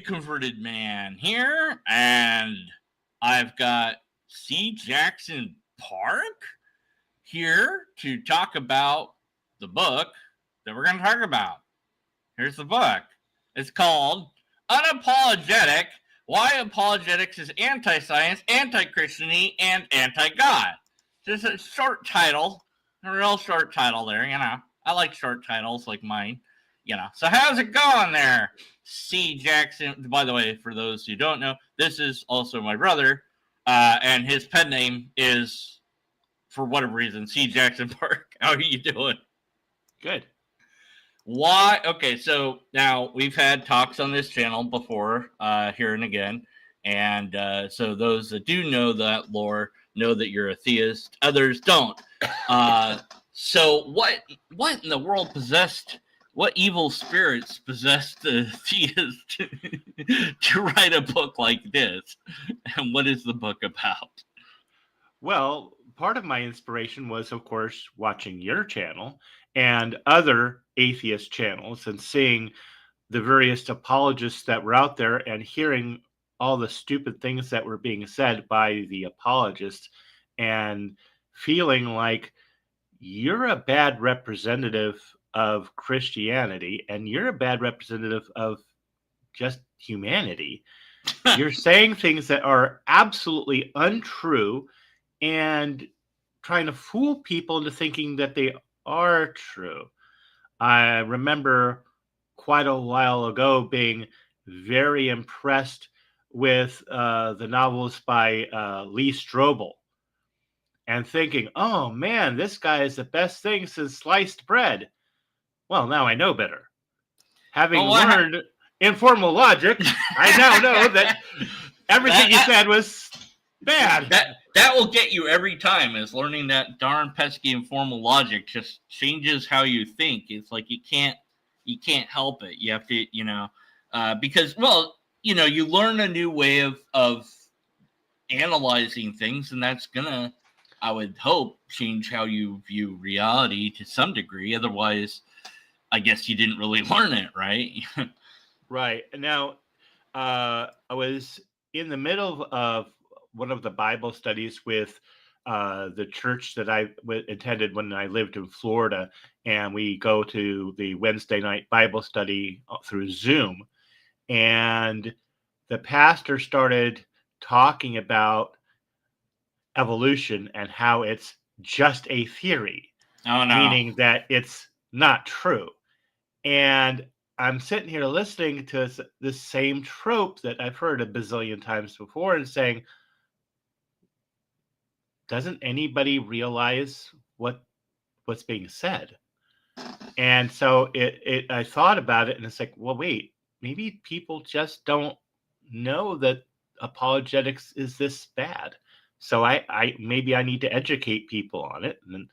Converted Man here, and I've got C. Jackson Park here to talk about the book that we're going to talk about. Here's the book. It's called Unapologetic: Why Apologetics is Anti-Science, Anti-Christianity, and Anti-God. Just a short title, a real short title there, you know. I like short titles like mine, you know. So how's it going there, C. Jackson? By the way, for those who don't know, this is also my brother, and his pen name is, for whatever reason, C. Jackson Park. How are you doing? Good. Why? Okay, so now we've had talks on this channel before, here and again, and so those that do know that lore know that you're a theist. Others don't. So what in the world possessed? What evil spirits possessed the theist to write a book like this? And what is the book about? Well, part of my inspiration was, of course, watching your channel and other atheist channels and seeing the various apologists that were out there and hearing all the stupid things that were being said by the apologists and feeling like you're a bad representative of Christianity and you're a bad representative of just humanity. You're saying things that are absolutely untrue and trying to fool people into thinking that they are true. I remember quite a while ago being very impressed with the novels by Lee Strobel and thinking, oh man, this guy is the best thing since sliced bread. Well, now I know better. Having learned informal logic, I now know that everything he said was bad. That will get you every time, is learning that darn pesky informal logic just changes how you think. It's like you can't help it. You have to, you know, because, well, you know, you learn a new way of analyzing things, and that's gonna, I would hope, change how you view reality to some degree. Otherwise, I guess you didn't really learn it, right? Right. Now, I was in the middle of one of the Bible studies with the church that I attended when I lived in Florida, and we go to the Wednesday night Bible study through Zoom, and the pastor started talking about evolution and how it's just a theory, meaning that it's not true. And I'm sitting here listening to this same trope that I've heard a bazillion times before and saying, doesn't anybody realize what's being said? And so I thought about it, and it's like, well, wait, maybe people just don't know that apologetics is this bad. So I maybe I need to educate people on it. And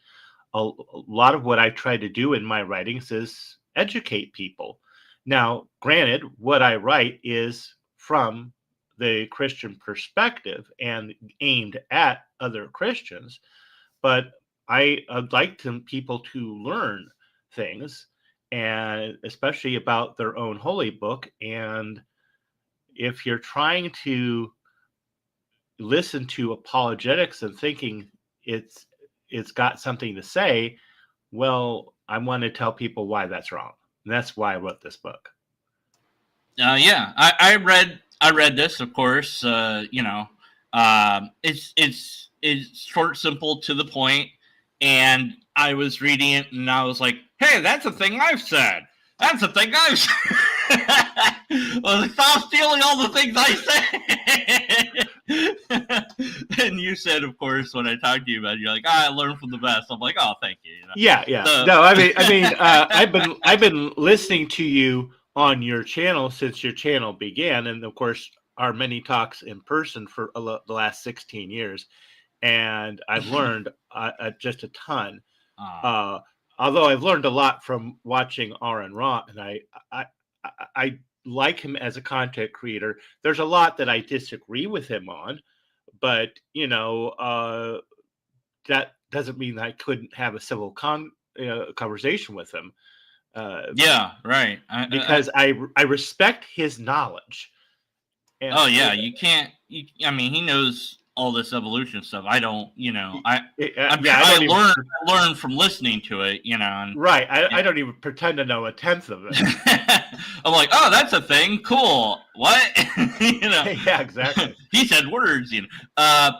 a lot of what I try to do in my writings is educate people. Now, granted, what I write is from the Christian perspective and aimed at other Christians, but I'd like people to learn things, and especially about their own holy book. And if you're trying to listen to apologetics and thinking it's got something to say, well, I want to tell people why that's wrong. And that's why I wrote this book. Yeah, I read this, of course. You know, it's short, simple, to the point. And I was reading it, and I was like, "Hey, that's a thing I've said. That's a thing I've said." Well, stop stealing all the things I said. And you said, of course, when I talked to you about it, you're like, I learned from the best. I'm like, oh, thank you. You know? Yeah. So, no, I mean, I've been listening to you on your channel since your channel began, and of course, our many talks in person for the last 16 years, and I've learned just a ton. Although I've learned a lot from watching Aaron Ra, and I like him as a content creator. There's a lot that I disagree with him on, but you know, that doesn't mean I couldn't have a civil conversation with him. Yeah, right. Because I respect his knowledge. And Oh yeah, you can't. I mean, he knows all this evolution stuff. I don't. yeah, I don't even I learned from listening to it. And right. I don't even pretend to know a tenth of it. I'm like, oh, that's a thing. Cool. What? Yeah, exactly. He said words. And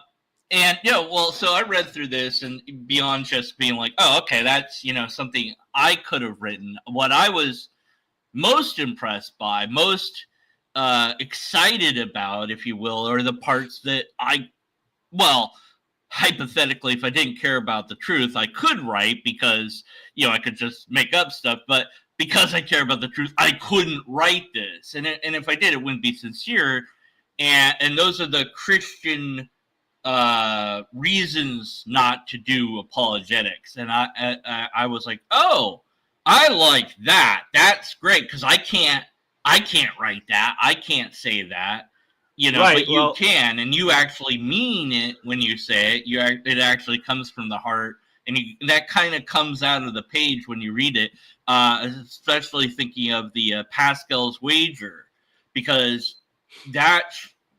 well, so I read through this, and beyond just being like, oh, okay, that's something I could have written. What I was most impressed by, most excited about, if you will, are the parts that hypothetically, if I didn't care about the truth, I could write because I could just make up stuff. But because I care about the truth, I couldn't write this, and if I did, it wouldn't be sincere. And those are the Christian reasons not to do apologetics. And I was like, oh, I like that. That's great, because I can't write that. I can't say that. Right, but you can, and you actually mean it when you say it. It actually comes from the heart, and that kind of comes out of the page when you read it. Especially thinking of the Pascal's wager, because that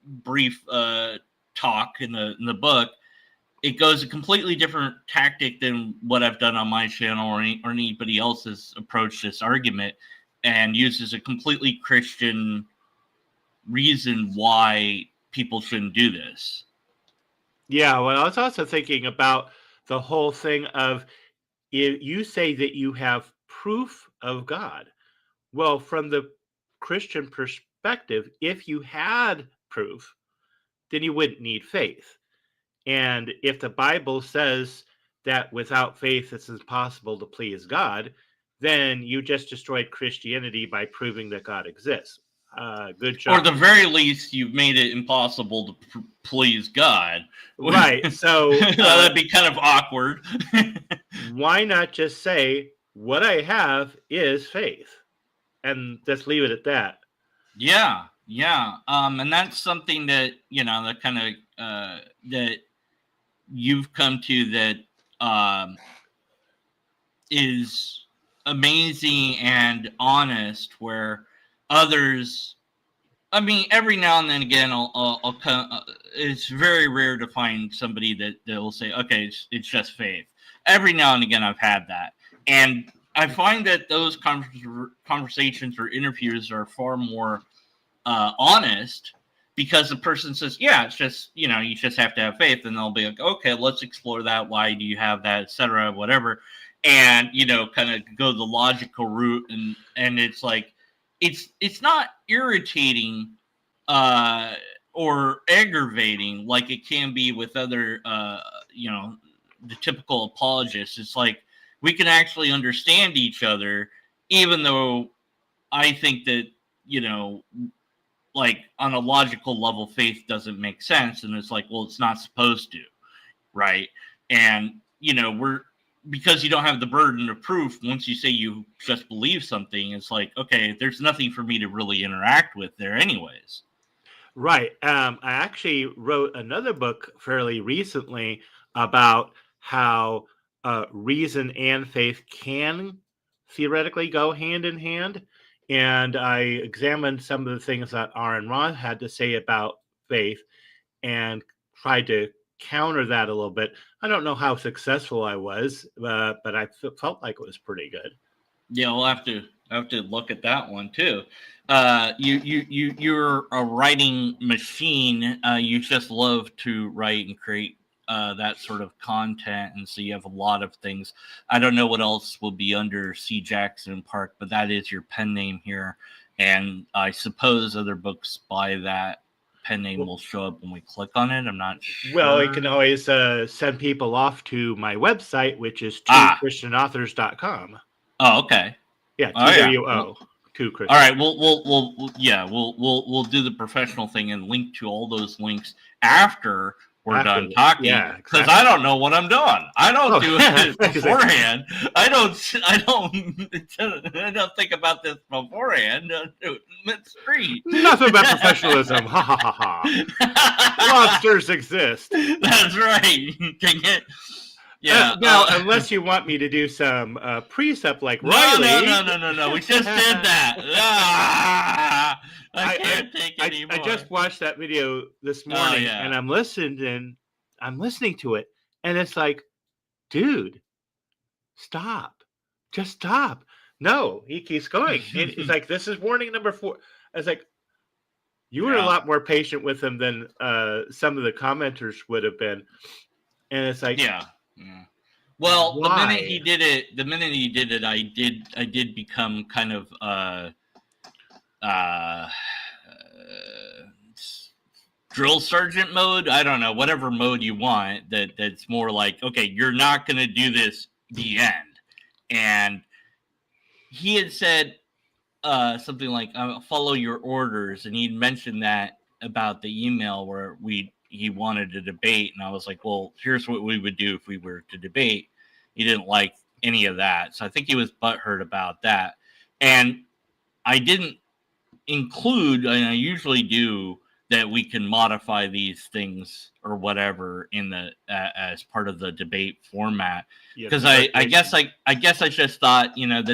brief talk in the book, it goes a completely different tactic than what I've done on my channel or anybody else has approached this argument, and uses a completely Christian reason why people shouldn't do this. Yeah, well, I was also thinking about the whole thing of, if you say that you have proof of God. Well, from the Christian perspective, if you had proof, then you wouldn't need faith. And if the Bible says that without faith it's impossible to please God, then you just destroyed Christianity by proving that God exists. Good job. Or at the very least, you've made it impossible to please God. Right. So that'd be kind of awkward. Why not just say, what I have is faith, and just leave it at that? Yeah. And that's something that, that kind of, that you've come to that is amazing and honest, where others, I mean, every now and then again, I'll come. It's very rare to find somebody that will say, "Okay, it's just faith." Every now and again, I've had that, and I find that those conversations or interviews are far more honest, because the person says, "Yeah, it's just you just have to have faith," and they'll be like, "Okay, let's explore that. Why do you have that, etc., whatever," and kind of go the logical route, and it's like. It's not irritating or aggravating like it can be with other the typical apologists. It's like we can actually understand each other, even though I think that like on a logical level, faith doesn't make sense, and it's like, well, it's not supposed to, right? And because you don't have the burden of proof, once you say you just believe something, it's like, okay, there's nothing for me to really interact with there anyways. Right. I actually wrote another book fairly recently about how reason and faith can theoretically go hand in hand. And I examined some of the things that Aaron Ron had to say about faith and tried to counter that a little bit. I don't know how successful I was, but I felt like it was pretty good. Yeah, we'll have to look at that one too. You're a writing machine. You just love to write and create that sort of content, and so you have a lot of things. I don't know what else will be under C. Jackson Park, but that is your pen name here, and I suppose other books by that pen name will show up when we click on it. I'm not sure. Well, you can always send people off to my website, which is twochristionauthors.com. Oh, okay. Yeah, TWO. Two Christian. All right, we'll do the professional thing and link to all those links after we're done talking. Yeah, because exactly. I don't know what I'm doing. I don't do it beforehand. I don't think about this beforehand. It's free. Nothing but professionalism. Ha ha ha ha. Monsters exist. That's right. Dang it. Yeah. Now, unless you want me to do some precept like Riley. No. We just did that. I can't take it. anymore. I just watched that video this morning, and I'm listening to it, and it's like, dude, stop, just stop. No, he keeps going, and it's like, this is warning number 4. I was like, you were a lot more patient with him than some of the commenters would have been, and it's like, Well, why? the minute he did it, I did become kind of drill sergeant mode. I don't know, whatever mode you want. That's more like, okay, you're not going to do this. The end. And he had said something like, "Follow your orders," and he'd mentioned that about the email where he wanted to debate, and I was like, well, here's what we would do if we were to debate. He didn't like any of that, so I think he was butthurt about that. And I didn't include, and I usually do, that we can modify these things or whatever in the as part of the debate format, because I guess I just thought,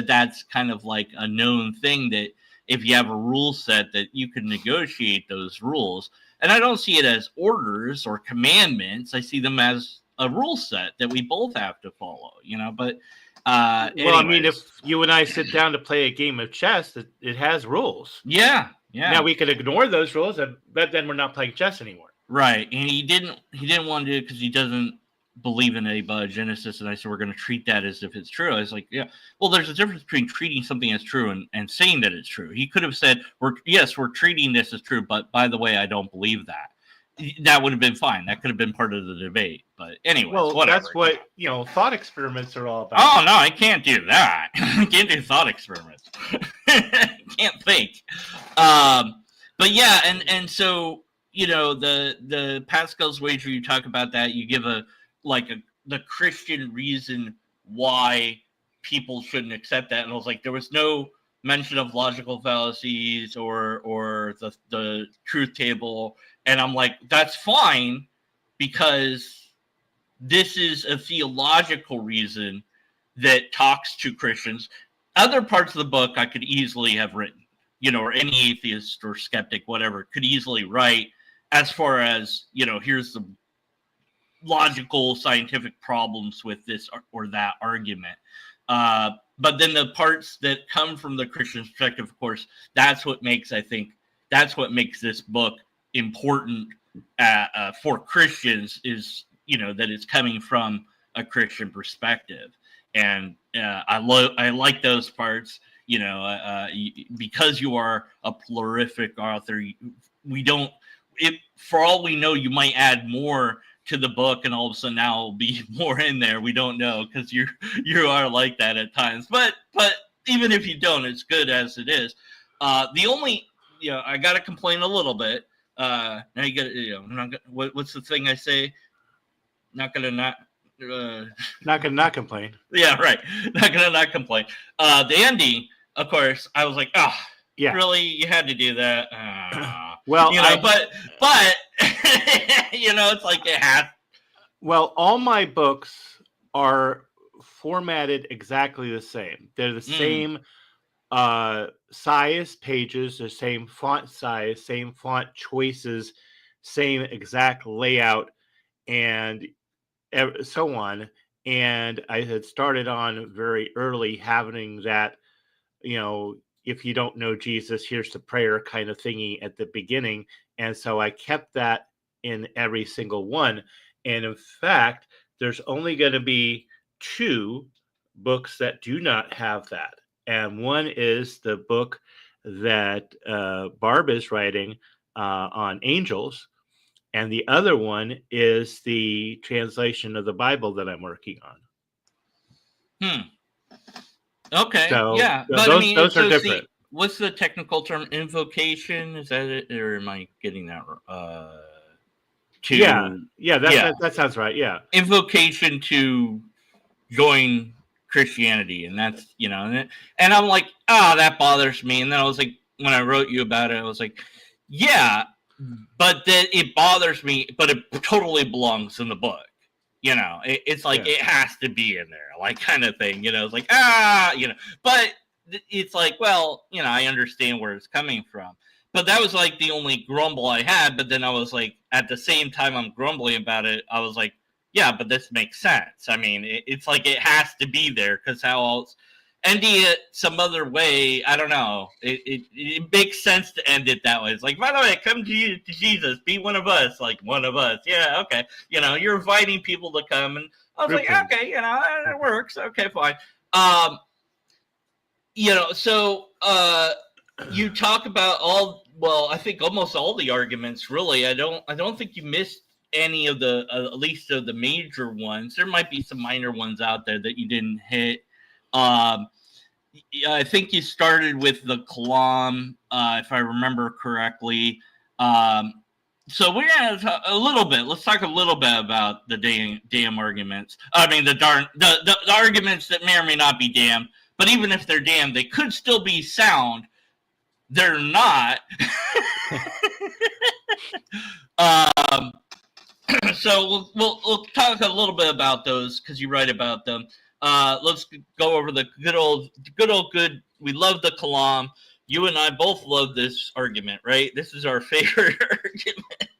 that's kind of like a known thing, that if you have a rule set that you can negotiate those rules. And I don't see it as orders or commandments. I see them as a rule set that we both have to follow, but well, anyways. I mean, if you and I sit down to play a game of chess, it has rules. Yeah. Now we could ignore those rules, but then we're not playing chess anymore. Right. And he didn't want to do it because he doesn't believe in apologetics. And I said, we're going to treat that as if it's true. I was like, yeah, well, there's a difference between treating something as true and saying that it's true. He could have said, we're treating this as true, but by the way, I don't believe that. That would have been fine. That could have been part of the debate. But anyway, whatever. That's what thought experiments are all about. Oh no, I can't do that. I can't do thought experiments. Can't think. But yeah, and so the Pascal's wager, you talk about that. You give the Christian reason why people shouldn't accept that, and I was like, there was no mention of logical fallacies or the truth table. And I'm like, that's fine, because this is a theological reason that talks to Christians. Other parts of the book I could easily have written, or any atheist or skeptic, whatever, could easily write as far as, here's the logical scientific problems with this or that argument. But then the parts that come from the Christian perspective, of course, that's what makes this book important for Christians, is that it's coming from a Christian perspective. And I like those parts, because you are a prolific author. For all we know, you might add more to the book, and all of a sudden now will be more in there. We don't know, because you are like that at times. But even if you don't, it's good as it is. The only, I got to complain a little bit. Now you got, what's the thing I say? Not gonna not complain. Yeah, right. Not gonna not complain. The ending, of course, I was like, oh, yeah, really, you had to do that. Well, but it's like it has. Well, all my books are formatted exactly the same. They're the same size pages, the same font size, same font choices, same exact layout, and so on. And I had started on very early having that, if you don't know Jesus, here's the prayer kind of thingy at the beginning. And so I kept that in every single one. And in fact, there's only going to be 2 books that do not have that. And one is the book that Barb is writing on angels. And the other one is the translation of the Bible that I'm working on. Okay. So, yeah. But those are different. What's the technical term? Invocation? Is that it? Or am I getting that that sounds right. Yeah. Invocation to join Christianity. And that's, and I'm like, that bothers me. And then I was like, when I wrote you about it, I was like, yeah, but that it bothers me, but it totally belongs in the book. It's like, it has to be in there, like, kind of thing, it's like, but it's like, well, I understand where it's coming from. but that was like the only grumble I had. But then I was like, at the same time I'm grumbling about it, I was like, yeah, but this makes sense. I mean, it's like it has to be there because how else? Ending it some other way, I don't know. It makes sense to end it that way. It's like, by the way, come to Jesus, be one of us, like one of us. Yeah, okay. You're inviting people to come, and I was like, okay, it works. Okay, fine. So you talk about I think almost all the arguments. Really, I don't think you missed any of the at least of the major ones. There might be some minor ones out there that you didn't hit. I think you started with the Kalam, if I remember correctly. So we're gonna talk a little bit. Let's talk a little bit about the damn arguments. I mean, the arguments that may or may not be damn. But even if they're damn, they could still be sound. They're not. So we'll talk a little bit about those because you write about them. Let's go over the good. We love the Kalam. You and I both love this argument, right? This is our favorite argument.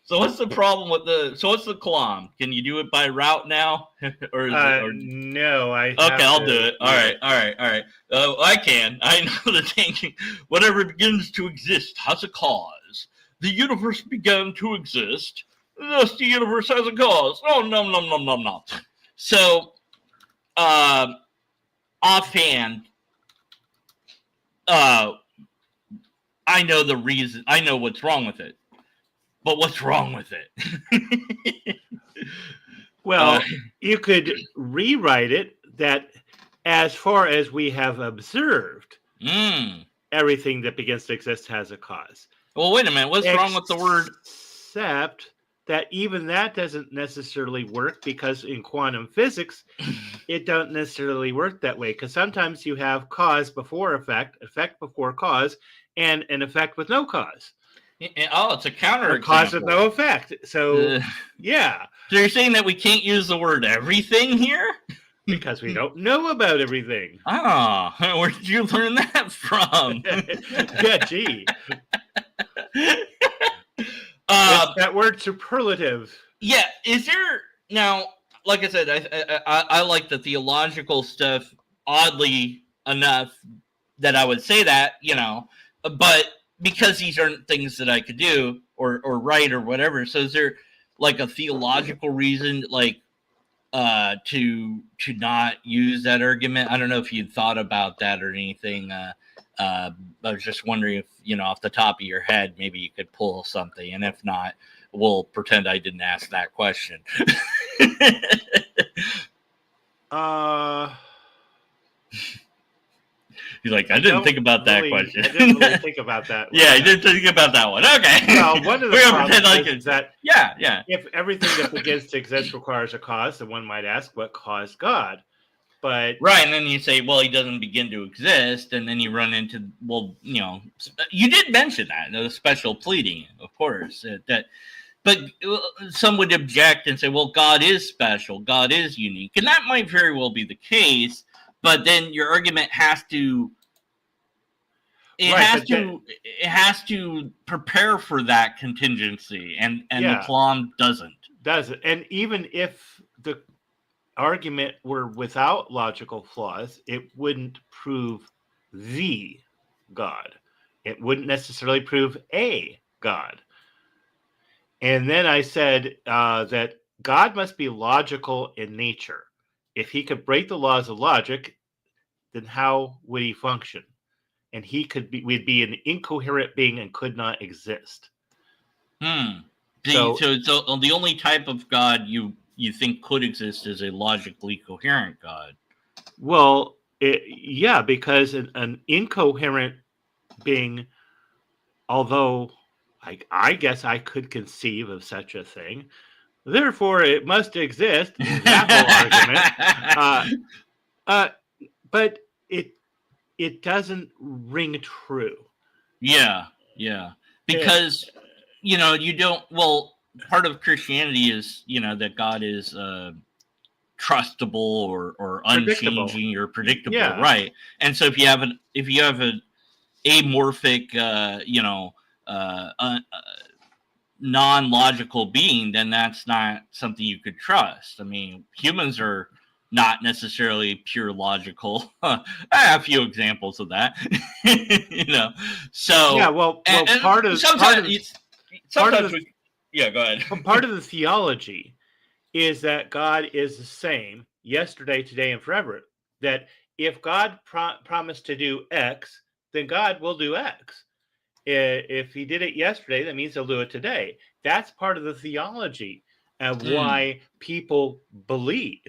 So what's the problem with what's the Kalam? Can you do it by route now? No, I'll do it. All right. I can. I know the thinking. Whatever begins to exist has a cause. The universe began to exist. Thus, the universe has a cause. Oh, no. So, offhand, I know the reason. I know what's wrong with it. But what's wrong with it? Well, you could rewrite it that as far as we have observed, everything that begins to exist has a cause. Well, wait a minute. What's wrong with the word? Except that even that doesn't necessarily work because in quantum physics, it don't necessarily work that way. Because sometimes you have cause before effect, effect before cause, and an effect with no cause. Oh, it's a counter cause with no effect. So, yeah. So you're saying that we can't use the word everything here? Because we don't know about everything. Oh, where did you learn that from? Yeah, gee. That word superlative. Yeah, is there now? Like I said, I like the theological stuff. Oddly enough, that I would say that but because these aren't things that I could do or write or whatever. So is there like a theological reason, like to not use that argument? I don't know if you thought about that or anything. I was just wondering if, off the top of your head, maybe you could pull something. And if not, we'll pretend I didn't ask that question. He's like, I didn't think about that question. I didn't really think about that. Yeah, I didn't think about that one. Okay. Well, one of the problems is that yeah, if everything that begins to exist requires a cause, then one might ask, what caused God? But right, and then you say, well, he doesn't begin to exist, and then you run into, you did mention that, the special pleading, of course, but some would object and say, well, God is special, God is unique, and that might very well be the case, but then your argument has to it has to prepare for that contingency, and the Kalam doesn't. And even if the argument were without logical flaws, it wouldn't prove the God. It wouldn't necessarily prove a God. And then I said that God must be logical in nature. If he could break the laws of logic, then how would he function? And we'd be an incoherent being and could not exist. So the only type of God you think could exist is a logically coherent God. Well, because an incoherent being, although I guess I could conceive of such a thing, therefore it must exist. That whole argument. But it doesn't ring true. Yeah. Because you don't. Well, part of Christianity is that God is trustable or unchanging or predictable, right? And so if you have amorphic, non-logical being, then that's not something you could trust. I mean, humans are not necessarily pure logical. I have a few examples of that. Yeah, So well, part and of sometimes the we, yeah, go ahead. part of the theology is that God is the same yesterday, today, and forever. That if God promised to do X, then God will do X. If he did it yesterday, that means he'll do it today. That's part of the theology of why people believe.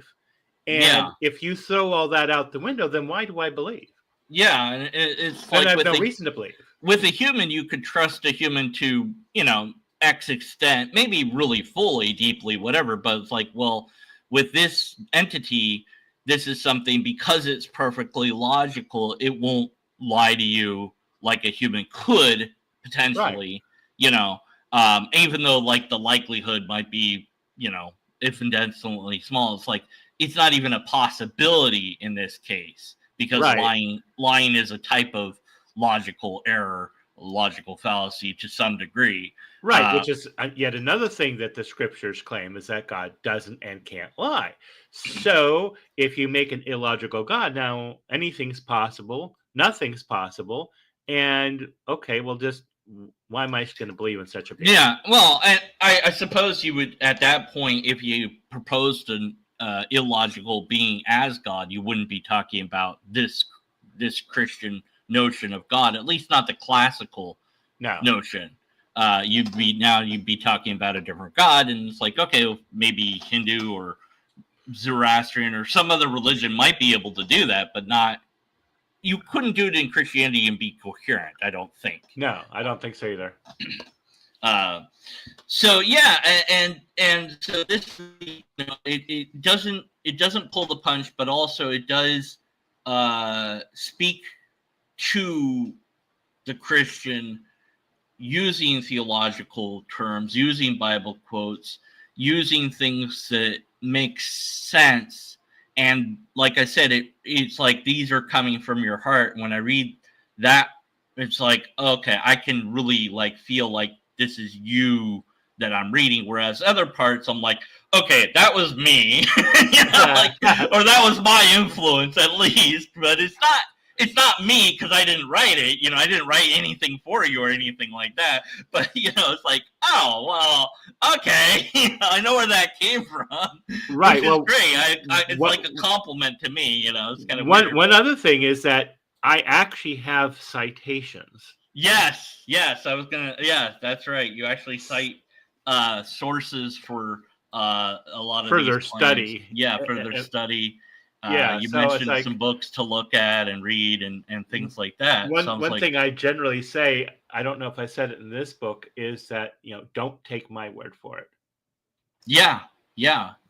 Yeah, And if you throw all that out the window, then why do I believe? yeah, and it's Then I like have no reason to believe. with a human, you could trust a human to, X extent, maybe really fully, deeply, whatever. But it's like, well, with this entity, this is something because it's perfectly logical, it won't lie to you like a human could Right. potentially, even though like the likelihood might be, infinitesimally small. It's like, it's not even a possibility in this case because Right. lying is a type of logical error, logical fallacy to some degree. Right, which is yet another thing that the scriptures claim is that God doesn't and can't lie. So if you make an illogical God, now anything's possible, nothing's possible, and okay, well, just why am I going to believe in such a being? Yeah, well, I suppose you would at that point, if you proposed an illogical being as God, you wouldn't be talking about this Christian notion of God, at least not the classical No. notion. You'd be talking about a different God, and it's like, okay, well, maybe Hindu or Zoroastrian or some other religion might be able to do that, but not. You couldn't do it in Christianity and be coherent. I don't think. No, I don't think so either. So yeah, and so this, it doesn't pull the punch, but also it does speak to the Christian using theological terms, using Bible quotes, using things that make sense. And like I said, it's like these are coming from your heart. When I read that, it's like, okay, I can really like feel like this is you that I'm reading. Whereas other parts, I'm like, okay, that was me, or that was my influence at least. But it's not me because I didn't write it. I didn't write anything for you or anything like that. But it's like, oh well, okay, I know where that came from, Right. which is great. It's like a compliment to me. It's kind of weird. One other thing is that I actually have citations. Yes, I was gonna. Yeah, that's right. You actually cite sources for a lot of Further these study. Yeah, further study. Yeah, You so it's mentioned like some books to look at and read and things like that. one thing I generally say, I don't know if I said it in this book, is that don't take my word for it. Yeah,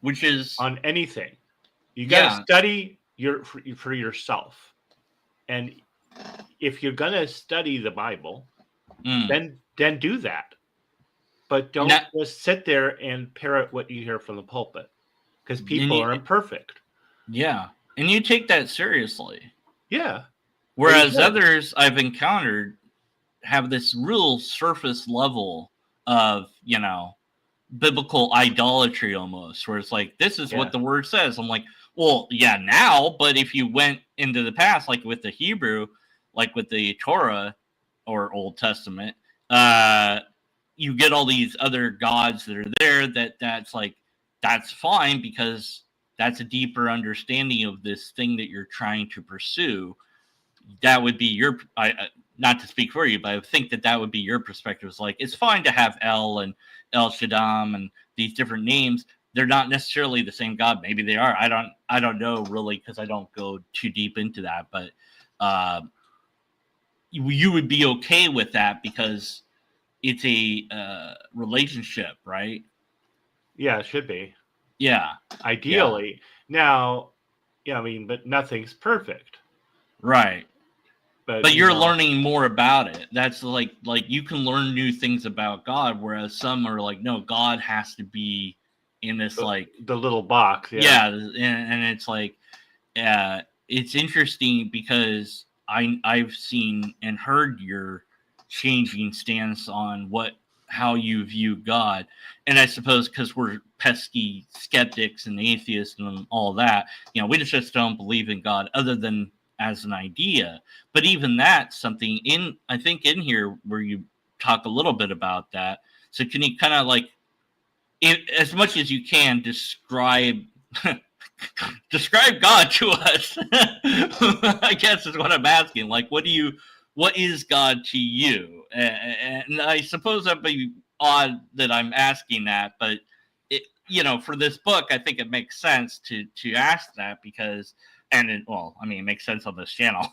which is on anything. You got to study for yourself, and if you're gonna study the Bible, then do that. But don't just sit there and parrot what you hear from the pulpit, because people are imperfect. Yeah, and you take that seriously. Yeah. Whereas others I've encountered have this real surface level of, biblical idolatry almost, where it's like, this is what the word says. I'm like, well, yeah, now, but if you went into the past, like with the Hebrew, like with the Torah or Old Testament, you get all these other gods that are there that's fine because that's a deeper understanding of this thing that you're trying to pursue. That would be not to speak for you, but I think that would be your perspective. It's like, it's fine to have El and El Shaddam and these different names. They're not necessarily the same God. Maybe they are. I don't know really, because I don't go too deep into that. But you would be okay with that because it's a relationship, right? Yeah, it should be. Yeah. Ideally. Yeah. Now, I mean, but nothing's perfect. Right. But you're learning more about it. That's like you can learn new things about God, whereas some are like, no, God has to be in this the little box. Yeah, and it's like, it's interesting because I've seen and heard your changing stance on how you view God. And I suppose because we're pesky skeptics and atheists and all that, we just don't believe in God other than as an idea. But even that's something I think in here where you talk a little bit about that. So can you kind of like, as much as you can, describe God to us? I guess is what I'm asking. Like, what is God to you? And I suppose that'd be odd that I'm asking that, but for this book, I think it makes sense to ask that because, it makes sense on this channel,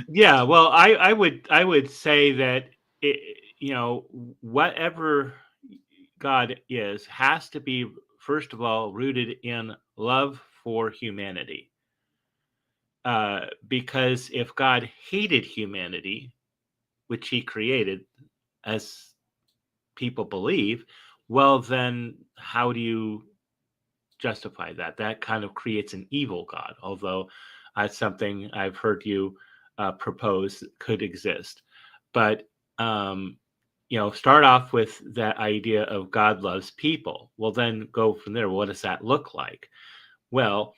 Yeah, well, I would say that whatever God is has to be, first of all, rooted in love for humanity. Because if God hated humanity, which he created, as people believe, well, then how do you justify that? That kind of creates an evil God, although that's something I've heard you propose could exist. But start off with that idea of God loves people. Well, then go from there. What does that look like? Well,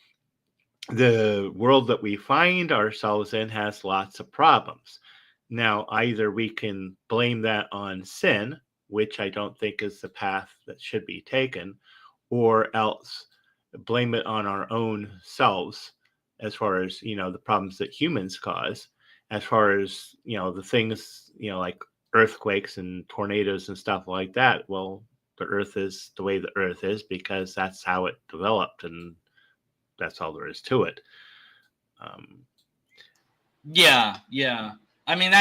the world that we find ourselves in has lots of problems. Now, either we can blame that on sin, which I don't think is the path that should be taken, or else blame it on our own selves as far as, the problems that humans cause, as far as, the things, like earthquakes and tornadoes and stuff like that. Well, the earth is the way the earth is because that's how it developed, and that's all there is to it. Yeah. I mean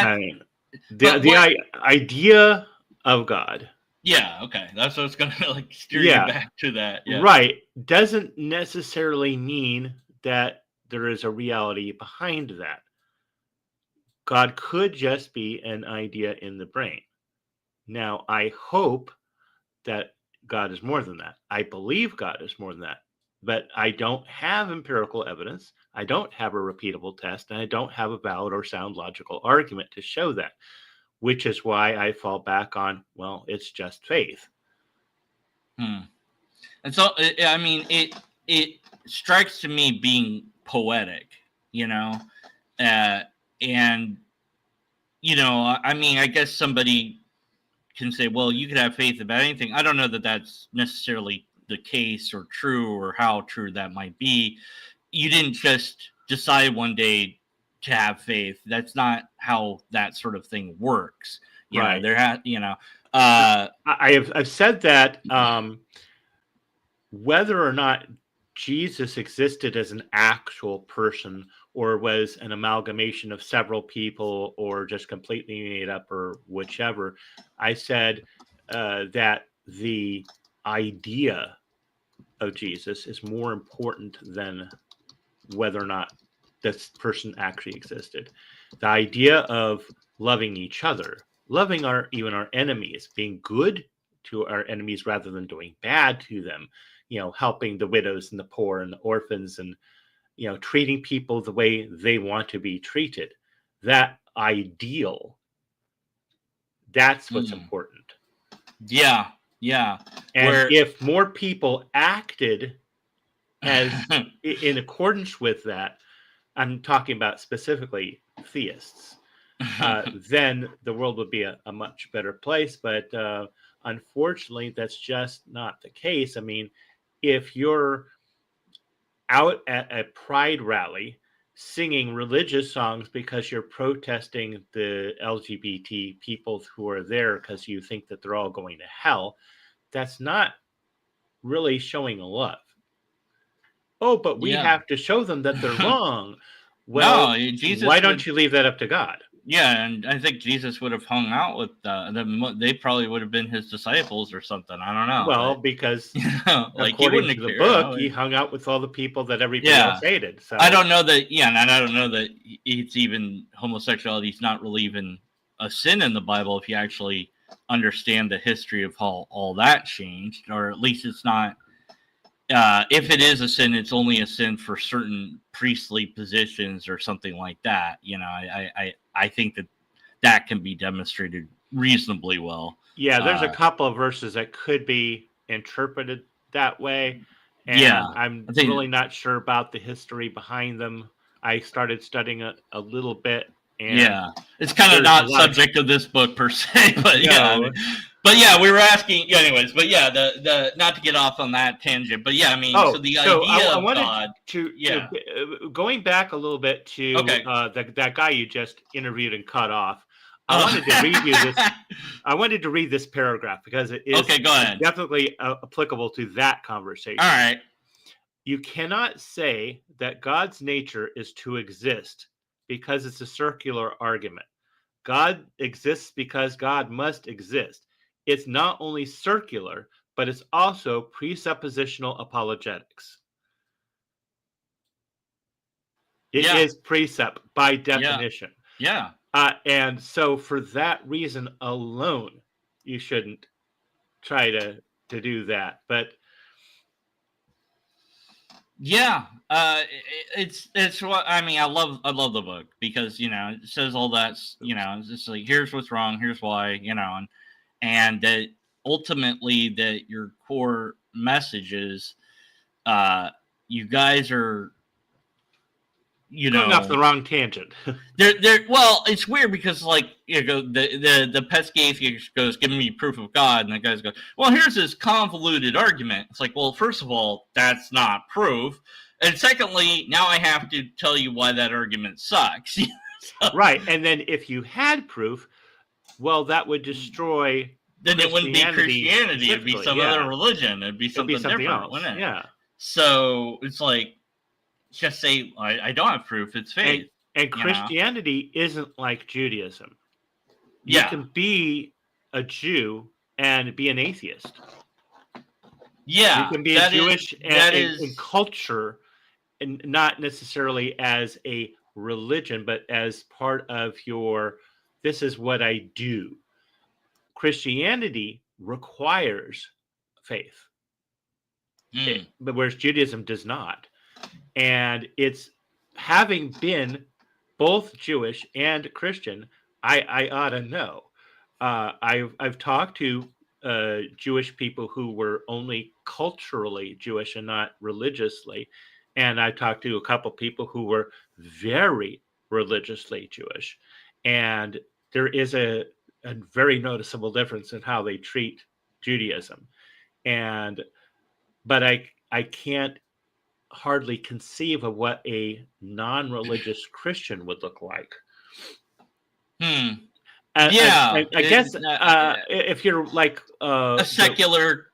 The idea of God, yeah, okay, that's what I was gonna like steer you yeah, back to that. Yeah. right, doesn't necessarily mean that there is a reality behind that. God could just be an idea in the brain. Now, I hope that God is more than that. I believe God is more than that. But I don't have empirical evidence. I don't have a repeatable test, and I don't have a valid or sound logical argument to show that, which is why I fall back on, well, it's just faith. And so, it strikes to me being poetic, and I guess somebody can say, well, you could have faith about anything. I don't know that that's necessarily the case or true or how true that might be. You didn't just decide one day to have faith. That's not how that sort of thing works. Right. I've said that whether or not Jesus existed as an actual person or was an amalgamation of several people or just completely made up or whichever, I said that the idea of Jesus is more important than whether or not this person actually existed. The idea of loving each other, loving even our enemies, being good to our enemies rather than doing bad to them, helping the widows and the poor and the orphans, and treating people the way they want to be treated. That ideal, that's what's important. Yeah. And if more people acted as in accordance with that, I'm talking about specifically theists, then the world would be a much better place. But unfortunately, that's just not the case. I mean, if you're out at a pride rally singing religious songs because you're protesting the LGBT people who are there because you think that they're all going to hell, that's not really showing love. Oh, but we have to show them that they're wrong. Well, no, why don't you leave that up to God? Yeah, and I think Jesus would have hung out with them. They probably would have been his disciples or something. I don't know. Well, because according to the book, he hung out with all the people that everybody else hated. So I don't know that. Yeah, and I don't know that it's even homosexuality is not really even a sin in the Bible if you actually understand the history of how all that changed, or at least it's not. if it is a sin, it's only a sin for certain priestly positions or something like that. I think that can be demonstrated reasonably well. Yeah, there's a couple of verses that could be interpreted that way, Yeah, and I'm I think. really not sure about the history behind them. I started studying a little bit, and Yeah, it's kind of there's a not lot of subject of this book per se, but yeah, I no. mean, but yeah, we were asking, anyways. But yeah, the not to get off on that tangent, but yeah, I mean, so Oh, the so idea I of wanted God, to yeah, going back a little bit to okay, that guy you just interviewed and cut off. I wanted to read you this. I wanted to read this paragraph because it is okay, go ahead. definitely applicable to that conversation. All right, You cannot say that God's nature is to exist because it's a circular argument. God exists because God must exist. It's not only circular, but it's also presuppositional apologetics. It yeah, is precept by yeah, definition. yeah, And so, for that reason alone, you shouldn't try to do that. But yeah. It's what I mean. I love the book because it says all that. It's just like here's what's wrong, here's why, and that ultimately that your core message is uh you guys are going off the wrong tangent. they're well, it's weird because like the pesky atheist goes give me proof of God, and the guys go, well, here's this convoluted argument. It's like, well, first of all, that's not proof, and secondly, now I have to tell you why that argument sucks. So, Right. And then if you had proof, well, that would destroy then it wouldn't be Christianity, it'd be specifically. some other religion, it'd be It'd be something something different, else. wouldn't it? Yeah. So it's like just say I don't have proof, it's And faith. and You know? Christianity isn't like Judaism. You Yeah. can be a Jew and be an atheist. You Yeah. can be a Jewish in culture, and not necessarily as a religion, but as part of your this is what I do. Christianity requires faith, but whereas Judaism does not. And it's having been both Jewish and Christian, I ought to know. I've talked to Jewish people who were only culturally Jewish and not religiously, and I talked to a couple people who were very religiously Jewish, and there is a very noticeable difference in how they treat Judaism, and but I can't hardly conceive of what a non-religious Christian would look like. Yeah. I guess if you're like a secular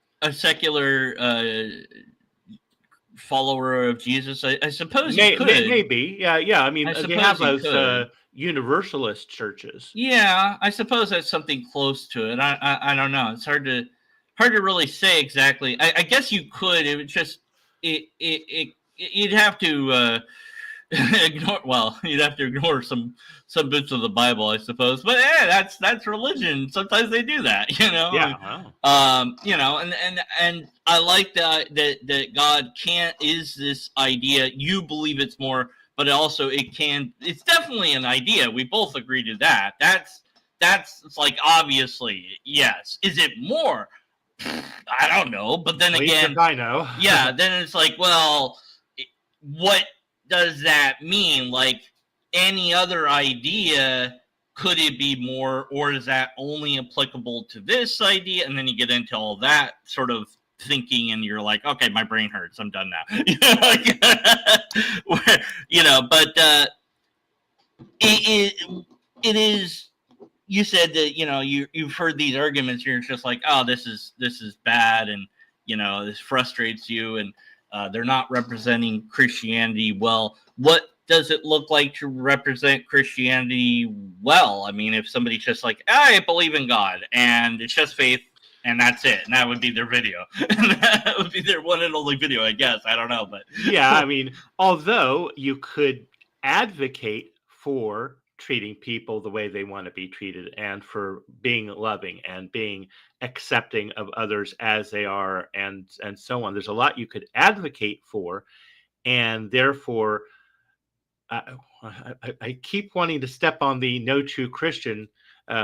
follower of Jesus, I suppose you could. maybe, yeah. I mean, I they have suppose you those could. universalist churches. Yeah, I suppose that's something close to it. I don't know. It's hard to really say exactly. I guess you could. It would just you'd have to ignore. Well, you'd have to ignore some bits of the Bible, I suppose. But yeah, that's religion. Sometimes they do that, Yeah. Wow. And I like that God can't is this idea. You believe it's more, but also it's definitely an idea. We both agree to that. It's like obviously yes. Is it more? I don't know. But then again, I know. yeah. Then it's like, well, what does that mean? Like any other idea, could it be more, or is that only applicable to this idea? And then you get into all that sort of thinking, and you're like, okay, my brain hurts. I'm done now. But it is. You said that you've heard these arguments. You're just like, oh, this is bad, and this frustrates you, and they're not representing Christianity well. What does it look like to represent Christianity well? I mean, if somebody's just like, I believe in God, and it's just faith, and that's it, and that would be their video. That would be their one and only video, I guess. I don't know, but yeah, I mean, although you could advocate for treating people the way they want to be treated, and for being loving and being accepting of others as they are, and so on. There's a lot you could advocate for, and therefore I keep wanting to step on the no true Christian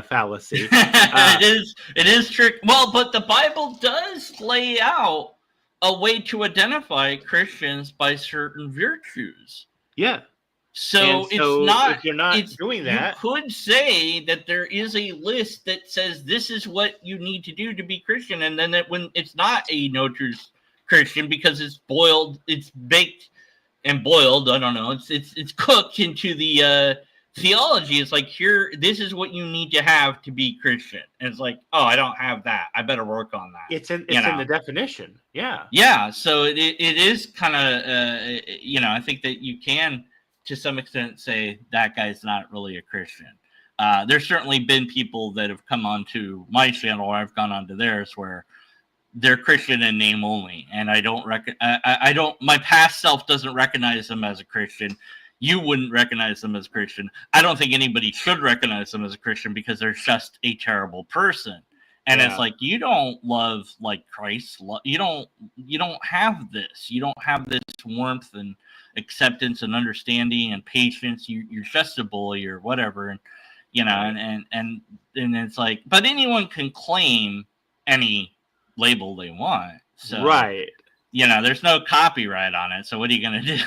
fallacy. It is trick. Well, but the Bible does lay out a way to identify Christians by certain virtues. Yeah. So And it's so not. if you're not It's doing you that, could say that there is a list that says this is what you need to do to be Christian, and then when it's not a no truth Christian because it's boiled, it's baked and boiled. I don't know. It's cooked into the theology. It's like, here, this is what you need to have to be Christian. And it's like, oh, I don't have that. I better work on that. it's in the definition. Yeah. Yeah. So it is kind of I think that you can to some extent say that guy's not really a Christian. There's certainly been people that have come onto my channel, or I've gone onto theirs, where they're Christian in name only, and I don't my past self doesn't recognize them as a Christian. You wouldn't recognize them as Christian. I don't think anybody should recognize them as a Christian because they're just a terrible person. And it's like, you don't love like Christ. You don't have this. You don't have this warmth and acceptance and understanding and patience. You're just a bully or whatever. And and it's like, but anyone can claim any label they want. So right. There's no copyright on it. So what are you gonna do?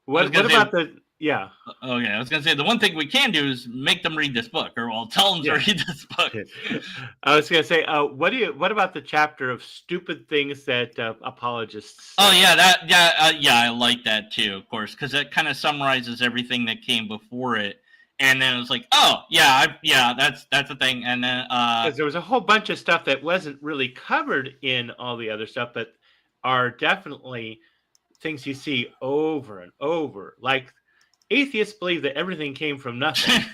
What about the Okay, I was gonna say the one thing we can do is make them read this book, or I'll tell them to read this book. I was gonna say, what about the chapter of stupid things that apologists say? Oh yeah, I like that too, of course, because it kind of summarizes everything that came before it. And then it was like, oh yeah, that's the thing. And then because there was a whole bunch of stuff that wasn't really covered in all the other stuff, but are definitely things you see over and over. Like, atheists believe that everything came from nothing.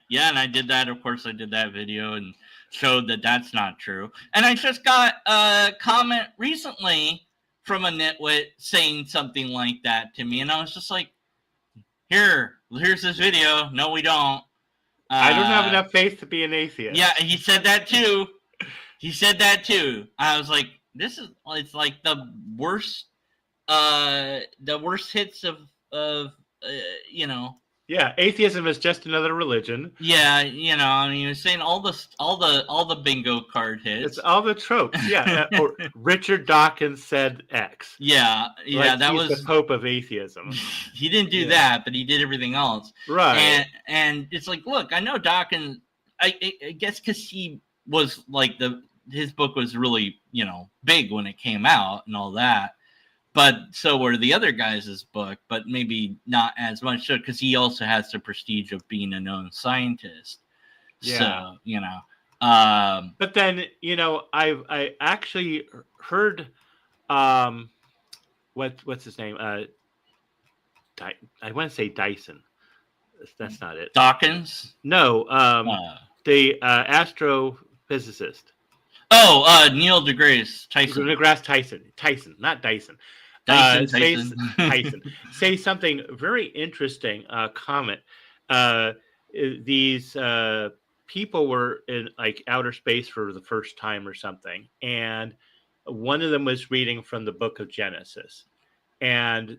Yeah, and I did that. Of course, I did that video and showed that that's not true. And I just got a comment recently from a nitwit saying something like that to me, and I was just like, here's this video. No, we don't. I don't have enough faith to be an atheist. Yeah, he said that too. I was like, it's like the worst hits of Yeah, atheism is just another religion. Yeah, I mean, you're saying all the bingo card hits. It's all the tropes. Yeah, or Richard Dawkins said X. Yeah, like that was was the Pope of atheism. He didn't do that, but he did everything else. Right. And it's like, look, I know Dawkins. I guess because he was like his book was really big when it came out and all that. But so were the other guys' book, but maybe not as much so because he also has the prestige of being a known scientist. Yeah. So, but then, I actually heard what's his name? I want to say Dyson. That's not it. Dawkins? No, the astrophysicist. Oh, Neil deGrasse Tyson. Tyson, not Dyson. Tyson. Say something very interesting. Comment. These people were in like outer space for the first time or something, and one of them was reading from the book of Genesis, and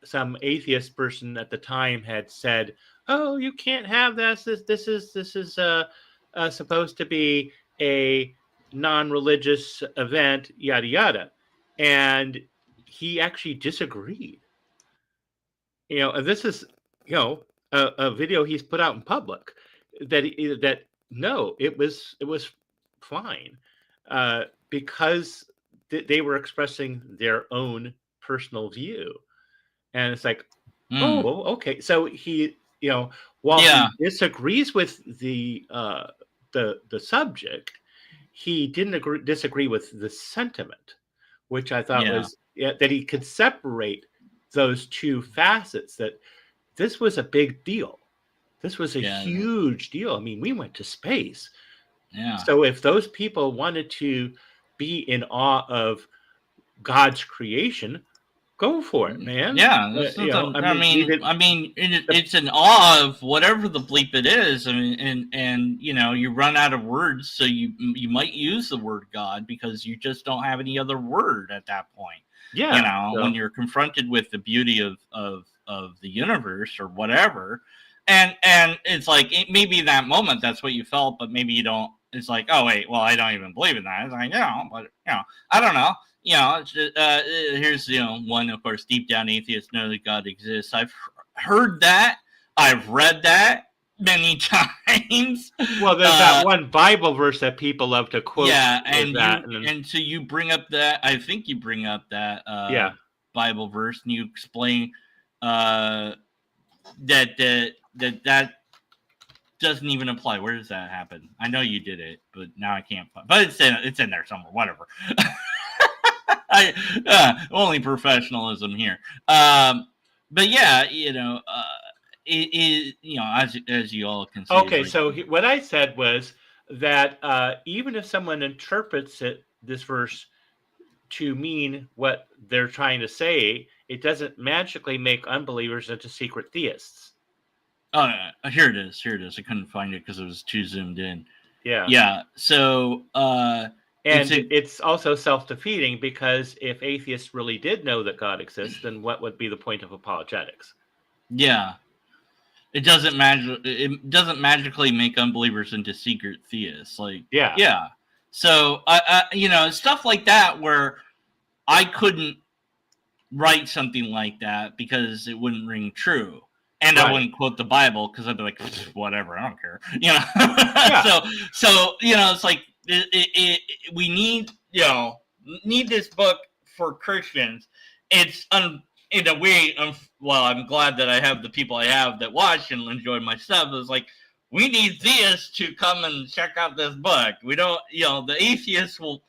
some atheist person at the time had said, "Oh, you can't have this. This is supposed to be a non-religious event, yada yada," and he actually disagreed. And this is a video he's put out in public that no, it was fine because they were expressing their own personal view, and it's like, oh, okay, so he while he disagrees with the subject, he didn't disagree with the sentiment, which I thought was that he could separate those two facets, that this was a big deal. This was a huge deal. I mean, we went to space. Yeah. So if those people wanted to be in awe of God's creation, go for it, man. Yeah, this is I mean, it's an awe of whatever the bleep it is. I mean, and you run out of words, so you might use the word God because you just don't have any other word at that point. When you're confronted with the beauty of the universe or whatever, and it's like maybe in that moment that's what you felt, but maybe you don't. It's like, oh wait, well I don't even believe in that. It's like, but I don't know. It's just, here's one, of course, deep down atheists know that God exists. I've heard that. I've read that many times. Well, there's that one Bible verse that people love to quote. Yeah, and so you bring up that. I think you bring up that Bible verse, and you explain that doesn't even apply. Where does that happen? I know you did it, but now I can't find. But it's in there somewhere. Whatever. Only professionalism here. But yeah, as you all can see. Okay, so what I said was that even if someone interprets this verse to mean what they're trying to say, it doesn't magically make unbelievers into secret theists. Oh, here it is. I couldn't find it because it was too zoomed in. Yeah. Yeah. So, and it's also self-defeating because if atheists really did know that God exists, then what would be the point of apologetics? Yeah. It doesn't magically make unbelievers into secret theists. Yeah. So, stuff like that where I couldn't write something like that because it wouldn't ring true. And I wouldn't quote the Bible because I'd be like, whatever, I don't care. Yeah. So it's like we need this book for Christians. It's in a way. Well, I'm glad that I have the people I have that watch and enjoy my stuff. It's like we need theists to come and check out this book. We don't, the atheists will,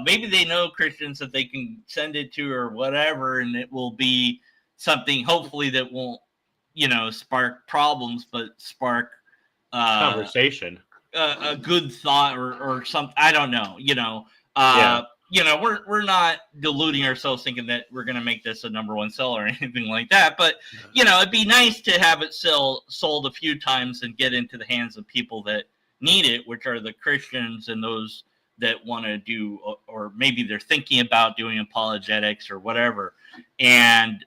maybe they know Christians that they can send it to or whatever, and it will be something hopefully that won't spark problems, but spark conversation, a good thought or something. I don't know. We're not deluding ourselves thinking that we're going to make this a #1 seller or anything like that. But it'd be nice to have it sold a few times and get into the hands of people that need it, which are the Christians and those that want to do, or maybe they're thinking about doing apologetics or whatever. And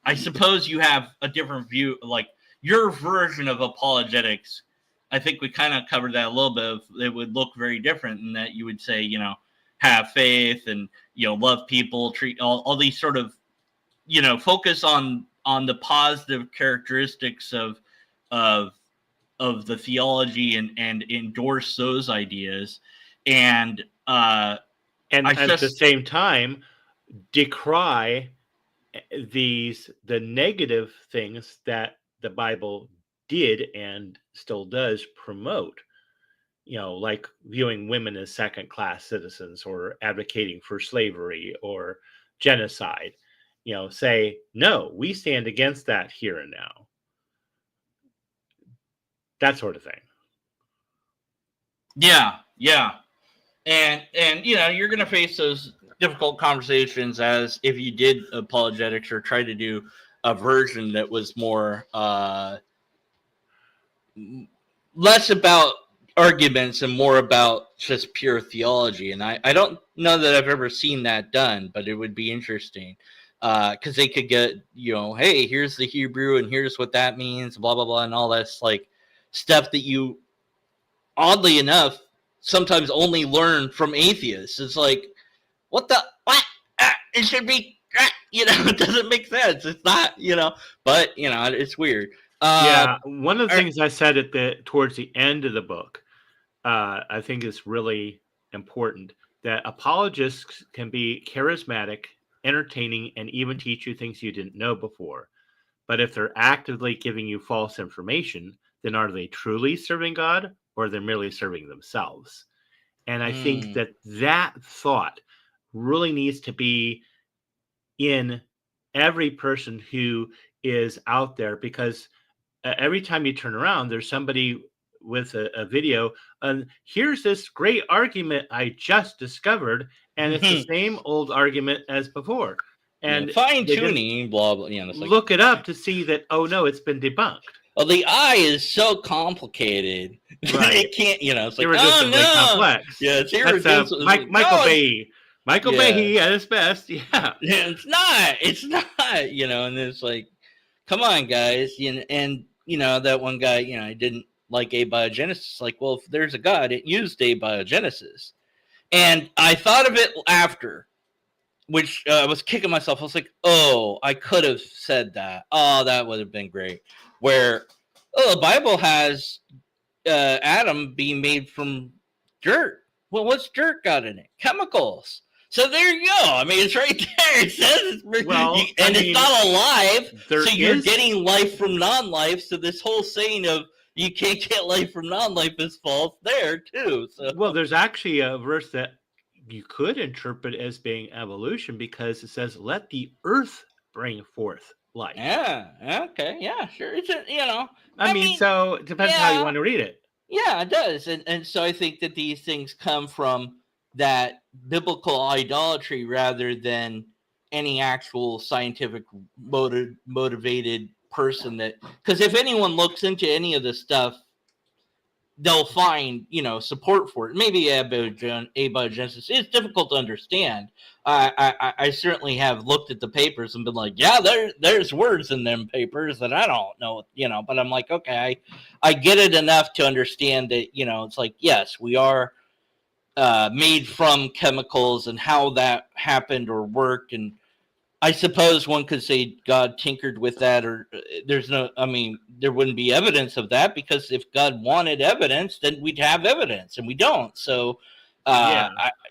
I suppose you have a different view, like your version of apologetics. I think we kind of covered that a little bit. It would look very different in that you would say, have faith and, love people, treat all these sort of, focus on the positive characteristics of the theology and endorse those ideas. And at the same time, decry the negative things that the Bible did and still does promote, like viewing women as second-class citizens or advocating for slavery or genocide. Say, no, we stand against that here and now. That sort of thing. Yeah. And you're going to face those difficult conversations as if you did apologetics or try to do a version that was more less about arguments and more about just pure theology. And I don't know that I've ever seen that done, but it would be interesting because they could get, hey, here's the Hebrew and here's what that means, blah, blah, blah, and all this like stuff that you, oddly enough, sometimes only learn from atheists. It's like, what? It should be, it doesn't make sense. It's not, but, it's weird. One of the things I said towards the end of the book, I think is really important, that apologists can be charismatic, entertaining, and even teach you things you didn't know before. But if they're actively giving you false information, then are they truly serving God or are they merely serving themselves? And I think that thought really needs to be in every person who is out there, because every time you turn around, there's somebody with a video, and here's this great argument I just discovered, and it's the same old argument as before. And fine they didn't tuning, blah blah. You know, it's like, look it up to see that, oh no, it's been debunked. well, the eye is so complicated. Right. It can't, you know, it's like, Irreducibly oh no, complex. yeah, it's That's irreducible. Michael No, Bay. Michael Bay at his best. Yeah. it's not, you know, and it's like, come on, guys, and you know that one guy, you know, I didn't like abiogenesis. Like, well, if there's a God, it used abiogenesis, and I thought of it after, which I was kicking myself. I was like, oh, I could have said that. Oh, that would have been great. Where, oh, the Bible has Adam being made from dirt. Well, what's dirt got in it? Chemicals. So there you go. I mean, it's right there. It says it's, it's not alive. So you're getting life from non-life. So this whole saying of you can't get life from non-life is false there too. So, well, there's actually a verse that you could interpret as being evolution, because it says, "Let the earth bring forth life." Yeah. Okay. Yeah. Sure. It's you know. I mean, so it depends how you want to read it. Yeah, it does, and so I think that these things come from that biblical idolatry rather than any actual scientific motivated person. That, because if anyone looks into any of this stuff, they'll find, you know, support for it. Maybe abiogenesis is difficult to understand. I certainly have looked at the papers and been like, yeah, there's words in them papers that I don't know, you know, but I'm like, okay, I get it enough to understand that, you know, it's like, yes, we are made from chemicals, and how that happened or worked. And I suppose one could say God tinkered with that, or there's no, I mean, there wouldn't be evidence of that, because if God wanted evidence, then we'd have evidence, and we don't. So,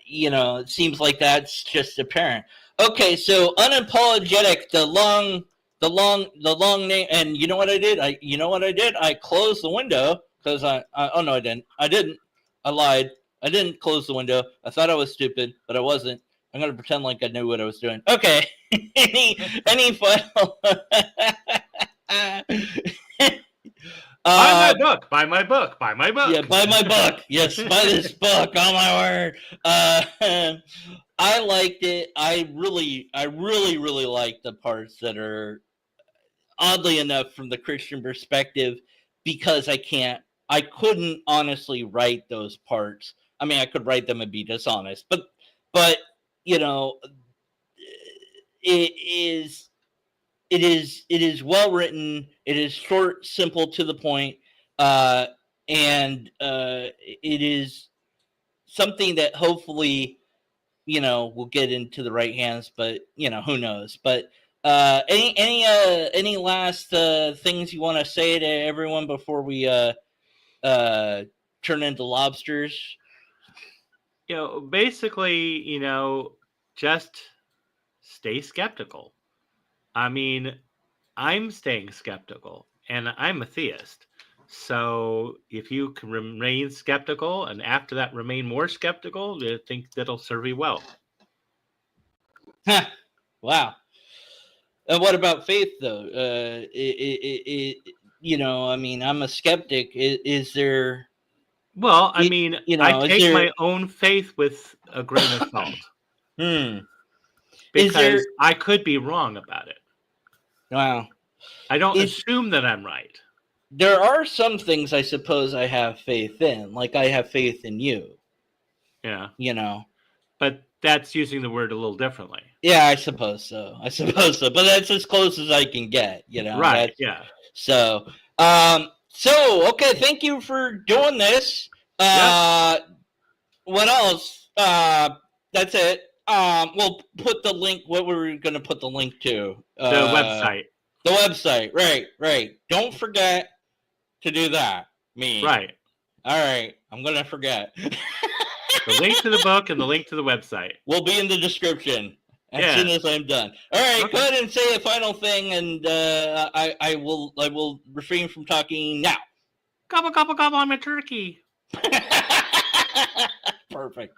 you know, it seems like that's just apparent. Okay, so Unapologetic, the long name, and you know what I did? I closed the window because oh no, I didn't. I lied. I didn't close the window. I thought I was stupid, but I wasn't. I'm gonna pretend like I knew what I was doing. Okay. any final? Buy my book. Buy my book. Buy my book. Yeah, buy my book. Yes, buy this book. Oh my word. I liked it. I really like the parts that are, oddly enough, from the Christian perspective, because I couldn't honestly write those parts. I mean, I could write them and be dishonest, but you know, it is well written. It is short, simple, to the point, and it is something that hopefully, you know, will get into the right hands. But you know, who knows? But any last things you want to say to everyone before we turn into lobsters? You know, basically, you know, just stay skeptical. I mean, I'm staying skeptical, and I'm a theist. So if you can remain skeptical, and after that remain more skeptical, I think that'll serve you well. Wow. And what about faith, though? You know, I mean, I'm a skeptic. Is there? Well, I mean, you know, I take my own faith with a grain of salt. Because I could be wrong about it. Wow. I don't assume that I'm right. There are some things I suppose I have faith in, like I have faith in you. Yeah. You know. But that's using the word a little differently. Yeah, I suppose so. But that's as close as I can get, you know. Right, yeah. So, okay, thank you for doing this. What else? That's it. We'll put the link. What were we going to put the link to? The website. The website. Right. Don't forget to do that. Me. Right. All right. I'm going to forget. The link to the book and the link to the website will be in the description as soon as I'm done. All right. Okay. Go ahead and say a final thing, and I will refrain from talking now. Gobble, gobble, gobble, I'm a turkey. Perfect.